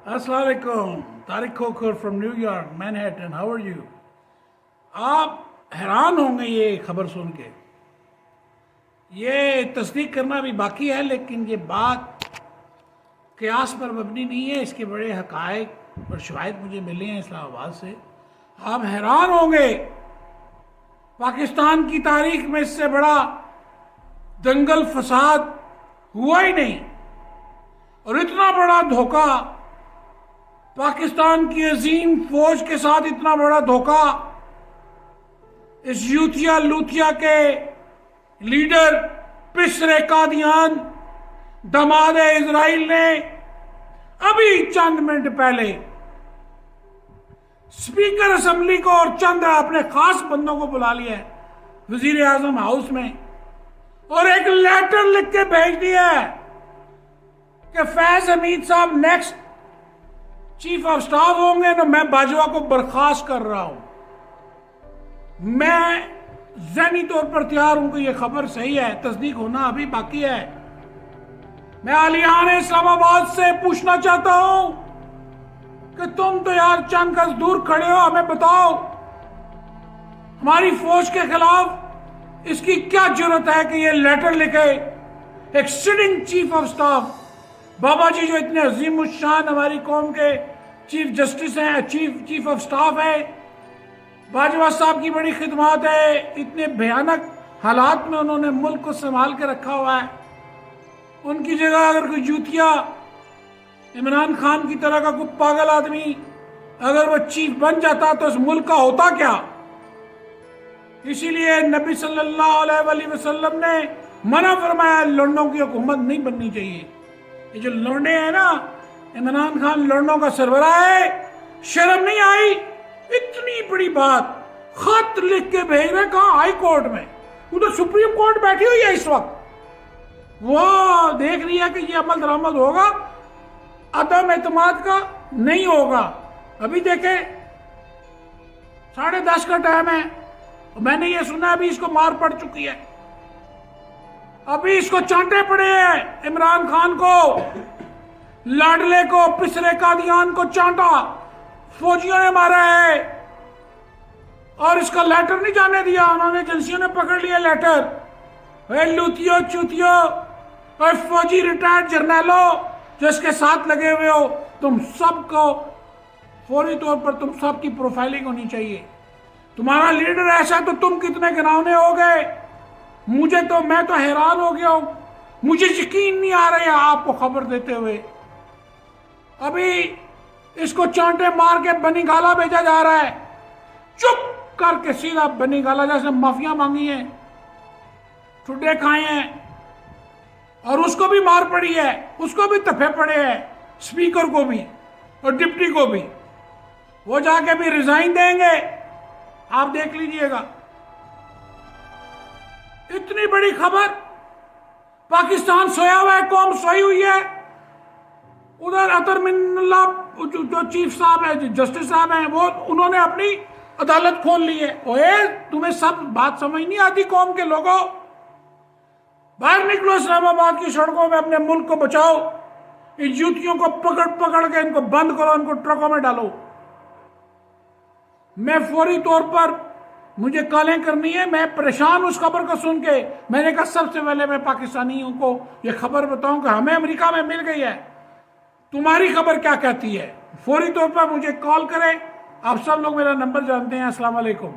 السلام علیکم. Tariq Khokhar from New York Manhattan. How are you? آپ حیران ہوں گے یہ خبر سن کے. یہ تصدیق کرنا بھی باقی ہے، لیکن یہ بات قیاس پر مبنی نہیں ہے. اس کے بڑے حقائق اور شواہد مجھے ملے ہیں اسلام آباد سے. آپ حیران ہوں گے، پاکستان کی تاریخ میں اس سے بڑا دنگل فساد ہوا ہی نہیں، اور اتنا بڑا دھوکہ پاکستان کی عظیم فوج کے ساتھ، اتنا بڑا دھوکہ اس یوتھیا لوتھیا کے لیڈر پسر قادیان دماد اسرائیل نے ابھی چند منٹ پہلے اسپیکر اسمبلی کو اور چند اپنے خاص بندوں کو بلا لیا ہے وزیر اعظم ہاؤس میں، اور ایک لیٹر لکھ کے بھیج دیا ہے کہ فیض حمید صاحب نیکسٹ چیف آف سٹاف ہوں گے تو میں باجوہ کو برخاست کر رہا ہوں. میں ذہنی طور پر تیار ہوں کہ یہ خبر صحیح ہے، تصدیق ہونا ابھی باقی ہے. میں اہلیان اسلام آباد سے پوچھنا چاہتا ہوں کہ تم تو یار چند گز دور کھڑے ہو، ہمیں بتاؤ ہماری فوج کے خلاف اس کی کیا جرت ہے کہ یہ لیٹر لکھے. ایک سٹنگ چیف آف سٹاف بابا جی جو اتنے عظیم الشان ہماری قوم کے چیف جسٹس ہیں، چیف آف سٹاف ہے، باجوہ صاحب کی بڑی خدمات ہے، اتنے بھیانک حالات میں انہوں نے ملک کو سنبھال کے رکھا ہوا ہے. ان کی جگہ اگر کوئی یوتھیا عمران خان کی طرح کا کوئی پاگل آدمی اگر وہ چیف بن جاتا تو اس ملک کا ہوتا کیا. اسی لیے نبی صلی اللہ علیہ وآلہ وسلم نے منع فرمایا لڑنوں کی حکومت نہیں بننی چاہیے. یہ جو لڑنے ہیں نا، عمران خان لڑنوں کا سربراہ ہے، شرم نہیں آئی؟ اتنی بڑی بات خط لکھ کے بھیج رہے. کہاں؟ ہائی کورٹ میں. ادھر سپریم کورٹ بیٹھی ہوئی ہے اس وقت، وہ دیکھ رہی ہے کہ یہ عمل درآمد ہوگا، عدم اعتماد کا نہیں ہوگا. ابھی دیکھیں 10:30 کا ٹائم ہے، میں نے یہ سنا ابھی اس کو مار پڑ چکی ہے، ابھی اس کو چانٹے پڑے ہیں. عمران خان کو، لاڈلے کو، پسر قادیان کو چانٹا فوجیوں نے مارا ہے، اور اس کا لیٹر نہیں جانے دیا. انہوں نے ایجنسیوں نے پکڑ لیا لیٹر. اے لوتیو چوتیو اور فوجی ریٹائرڈ جرنیلوں جو اس کے ساتھ لگے ہوئے ہو، تم سب کو فوری طور پر تم سب کی پروفائلنگ ہونی چاہیے. تمہارا لیڈر ایسا تو تم کتنے گناونے ہو گئے. میں تو حیران ہو گیا ہوں، مجھے یقین نہیں آ رہا ہے آپ کو خبر دیتے ہوئے. ابھی اس کو چانٹے مار کے بنی گالا بھیجا جا رہا ہے. چپ کر کے سیدھا بنی گالا، جیسے مافیا مانگی ہیں، ٹھڈے کھائے ہیں، اور اس کو بھی مار پڑی ہے، اس کو بھی تپے پڑے ہیں، اسپیکر کو بھی اور ڈپٹی کو بھی. وہ جا کے بھی ریزائن دیں گے، آپ دیکھ لیجئے گا. اتنی بڑی خبر، پاکستان سویا ہوا ہے، قوم سوئی ہوئی ہے. ادھر اطہر من اللہ جو چیف صاحب ہیں، جسٹس صاحب ہیں، وہ انہوں نے اپنی عدالت کھول لی ہے. اوے تمہیں سب بات سمجھ نہیں آتی قوم کے لوگوں؟ باہر نکلو اسلام آباد کی سڑکوں میں، اپنے ملک کو بچاؤ. ان یوتھیوں کو پکڑ کے ان کو بند کرو، ان کو ٹرکوں میں ڈالو. میں فوری طور پر، مجھے کالیں کرنی ہے، میں پریشان اس خبر کو سن کے. میں نے کہا سب سے پہلے میں پاکستانیوں کو یہ خبر بتاؤں کہ ہمیں امریکہ میں مل گئی ہے، تمہاری خبر کیا کہتی ہے. فوری طور پر مجھے کال کریں. آپ سب لوگ میرا نمبر جانتے ہیں. السلام علیکم.